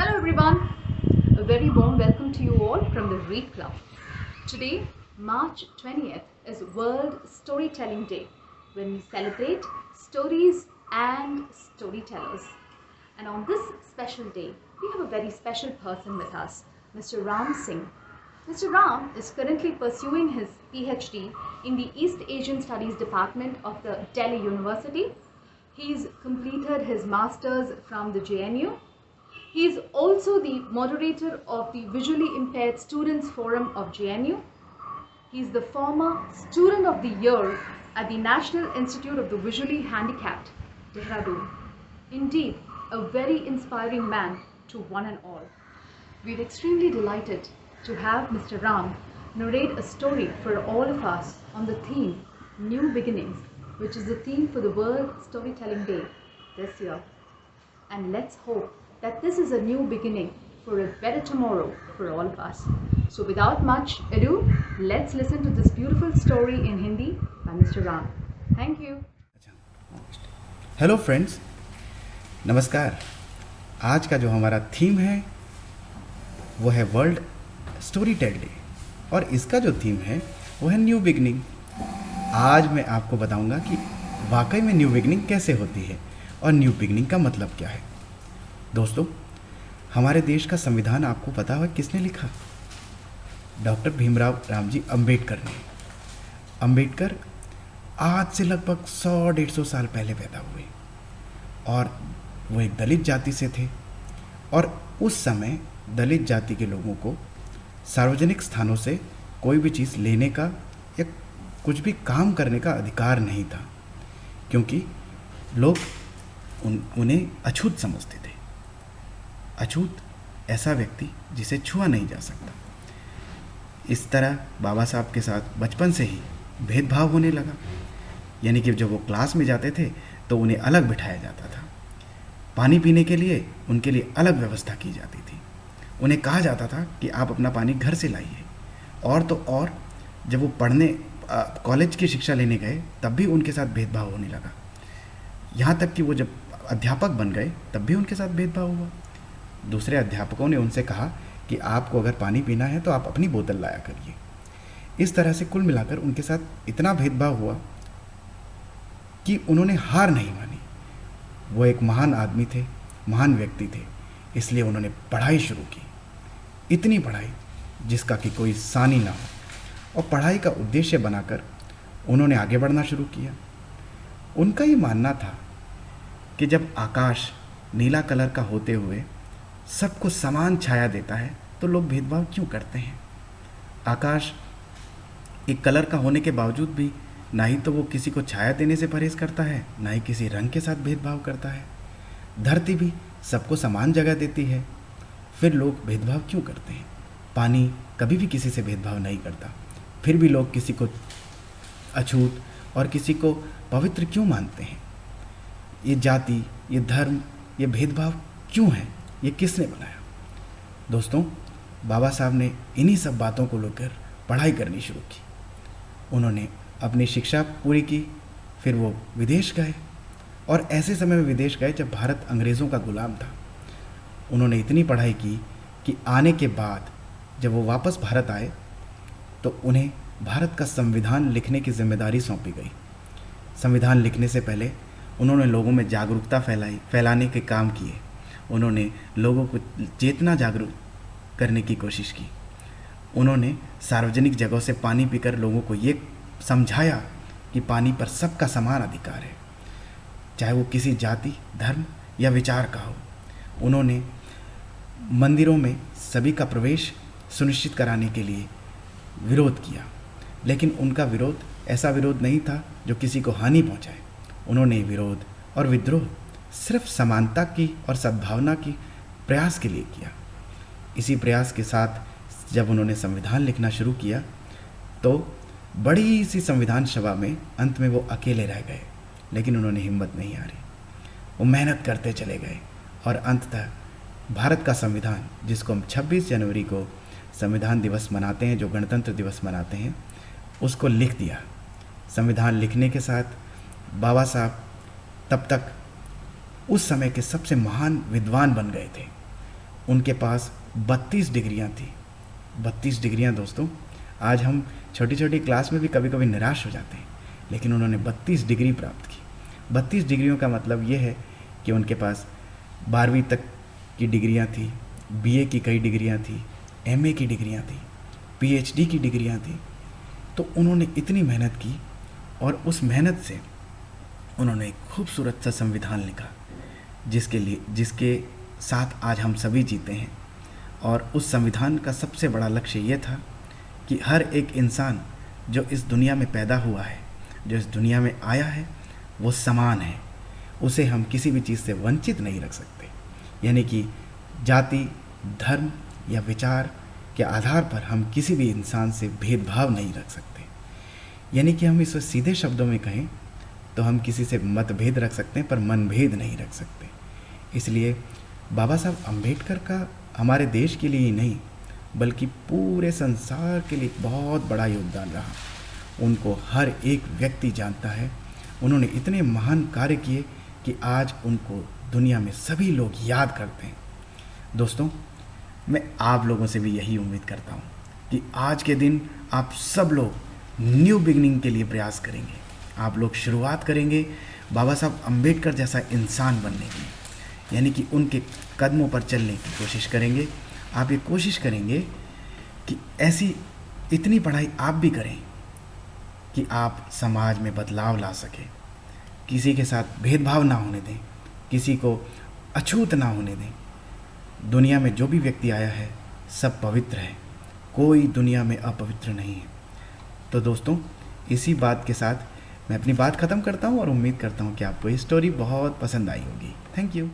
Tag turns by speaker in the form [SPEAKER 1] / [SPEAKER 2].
[SPEAKER 1] Hello everyone, a very warm welcome to you all from the Read Club. Today, March 20th is World Storytelling Day when we celebrate stories and storytellers. And on this special day, we have a very special person with us, Mr. Ram Singh. Mr. Ram is currently pursuing his PhD in the East Asian Studies Department of the Delhi University. He's completed his Masters from the JNU. He is also the moderator of the Visually Impaired Students Forum of JNU. He is the former Student of the Year at the National Institute of the Visually Handicapped, Dehradun. Indeed, a very inspiring man to one and all. We are extremely delighted to have Mr. Ram narrate a story for all of us on the theme New Beginnings, which is the theme for the World Storytelling Day this year. And let's hope that this is a new beginning for a better tomorrow for all of us. So without much ado, let's listen to this beautiful story in Hindi by Mr. Ram. Thank you.
[SPEAKER 2] Hello friends, नमस्कार। आज का जो हमारा theme है वो है world story tell day और इसका जो थीम है वो है न्यू बिगनिंग। आज मैं आपको बताऊंगा कि वाकई में न्यू बिगनिंग कैसे होती है और न्यू बिगनिंग का मतलब क्या है। दोस्तों, हमारे देश का संविधान आपको पता है किसने लिखा? डॉक्टर भीमराव रामजी अंबेडकर ने। अंबेडकर आज से लगभग 100-150 साल पहले पैदा हुए और वो एक दलित जाति से थे और उस समय दलित जाति के लोगों को सार्वजनिक स्थानों से कोई भी चीज़ लेने का या कुछ भी काम करने का अधिकार नहीं था, क्योंकि लोग उन्हें अछूत समझते थे। अछूत ऐसा व्यक्ति जिसे छुआ नहीं जा सकता। इस तरह बाबा साहब के साथ बचपन से ही भेदभाव होने लगा, यानी कि जब वो क्लास में जाते थे तो उन्हें अलग बिठाया जाता था। पानी पीने के लिए उनके लिए अलग व्यवस्था की जाती थी। उन्हें कहा जाता था कि आप अपना पानी घर से लाइए। और तो और जब वो पढ़ने कॉलेज की शिक्षा लेने गए तब भी उनके साथ भेदभाव होने लगा। यहाँ तक कि वो जब अध्यापक बन गए तब भी उनके साथ भेदभाव हुआ। दूसरे अध्यापकों ने उनसे कहा कि आपको अगर पानी पीना है तो आप अपनी बोतल लाया करिए। इस तरह से कुल मिलाकर उनके साथ इतना भेदभाव हुआ कि उन्होंने हार नहीं मानी। वो एक महान आदमी थे, महान व्यक्ति थे, इसलिए उन्होंने पढ़ाई शुरू की। इतनी पढ़ाई जिसका कि कोई सानी ना हो, और पढ़ाई का उद्देश्य बनाकर उन्होंने आगे बढ़ना शुरू किया। उनका ये मानना था कि जब आकाश नीला कलर का होते हुए सबको समान छाया देता है तो लोग भेदभाव क्यों करते हैं? आकाश एक कलर का होने के बावजूद भी ना ही तो वो किसी को छाया देने से परहेज करता है, ना ही किसी रंग के साथ भेदभाव करता है। धरती भी सबको समान जगह देती है, फिर लोग भेदभाव क्यों करते हैं? पानी कभी भी किसी से भेदभाव नहीं करता, फिर भी लोग किसी को अछूत और किसी को पवित्र क्यों मानते हैं? ये जाति, ये धर्म, ये भेदभाव क्यों है? ये किसने बनाया? दोस्तों, बाबा साहब ने इन्हीं सब बातों को लेकर पढ़ाई करनी शुरू की। उन्होंने अपनी शिक्षा पूरी की, फिर वो विदेश गए और ऐसे समय में विदेश गए जब भारत अंग्रेज़ों का गुलाम था। उन्होंने इतनी पढ़ाई की कि आने के बाद जब वो वापस भारत आए तो उन्हें भारत का संविधान लिखने की जिम्मेदारी सौंपी गई। संविधान लिखने से पहले उन्होंने लोगों में जागरूकता फैलाने के काम किए। उन्होंने लोगों को चेतना जागरूक करने की कोशिश की। उन्होंने सार्वजनिक जगहों से पानी पीकर लोगों को ये समझाया कि पानी पर सबका समान अधिकार है, चाहे वो किसी जाति, धर्म या विचार का हो। उन्होंने मंदिरों में सभी का प्रवेश सुनिश्चित कराने के लिए विरोध किया, लेकिन उनका विरोध ऐसा विरोध नहीं था जो किसी को हानि पहुंचाए। उन्होंने विरोध और विद्रोह सिर्फ समानता की और सद्भावना की प्रयास के लिए किया। इसी प्रयास के साथ जब उन्होंने संविधान लिखना शुरू किया तो बड़ी सी संविधान सभा में अंत में वो अकेले रह गए, लेकिन उन्होंने हिम्मत नहीं हारी। वो मेहनत करते चले गए और अंततः भारत का संविधान, जिसको हम 26 जनवरी को संविधान दिवस मनाते हैं, जो गणतंत्र दिवस मनाते हैं, उसको लिख दिया। संविधान लिखने के साथ बाबा साहब तब तक उस समय के सबसे महान विद्वान बन गए थे। उनके पास 32 डिग्रियां थी। 32 डिग्रियां दोस्तों, आज हम छोटी छोटी क्लास में भी कभी कभी निराश हो जाते हैं, लेकिन उन्होंने 32 डिग्री प्राप्त की। 32 डिग्रियों का मतलब ये है कि उनके पास 12वीं तक की डिग्रियां थी, बीए की कई डिग्रियां थी, एमए की डिग्रियां थी, पीएचडी की डिग्रियां थी। तो उन्होंने इतनी मेहनत की और उस मेहनत से उन्होंने एक खूबसूरत सा संविधान लिखा, जिसके साथ आज हम सभी जीते हैं। और उस संविधान का सबसे बड़ा लक्ष्य ये था कि हर एक इंसान जो इस दुनिया में पैदा हुआ है, जो इस दुनिया में आया है, वो समान है। उसे हम किसी भी चीज़ से वंचित नहीं रख सकते। यानी कि जाति, धर्म या विचार के आधार पर हम किसी भी इंसान से भेदभाव नहीं रख सकते। यानी कि हम इसे सीधे शब्दों में कहें तो हम किसी से मतभेद रख सकते हैं, पर मनभेद नहीं रख सकते। इसलिए बाबा साहब अम्बेडकर का हमारे देश के लिए ही नहीं, बल्कि पूरे संसार के लिए बहुत बड़ा योगदान रहा। उनको हर एक व्यक्ति जानता है। उन्होंने इतने महान कार्य किए कि आज उनको दुनिया में सभी लोग याद करते हैं। दोस्तों, मैं आप लोगों से भी यही उम्मीद करता हूँ कि आज के दिन आप सब लोग न्यू बिगनिंग के लिए प्रयास करेंगे। आप लोग शुरुआत करेंगे बाबा साहब अम्बेडकर जैसा इंसान बनने की, यानी कि उनके कदमों पर चलने की कोशिश करेंगे। आप ये कोशिश करेंगे कि ऐसी इतनी पढ़ाई आप भी करें कि आप समाज में बदलाव ला सकें, किसी के साथ भेदभाव ना होने दें, किसी को अछूत ना होने दें। दुनिया में जो भी व्यक्ति आया है सब पवित्र है, कोई दुनिया में अपवित्र नहीं है। तो दोस्तों, इसी बात के साथ मैं अपनी बात ख़त्म करता हूँ और उम्मीद करता हूँ कि आपको ये स्टोरी बहुत पसंद आई होगी। Thank you.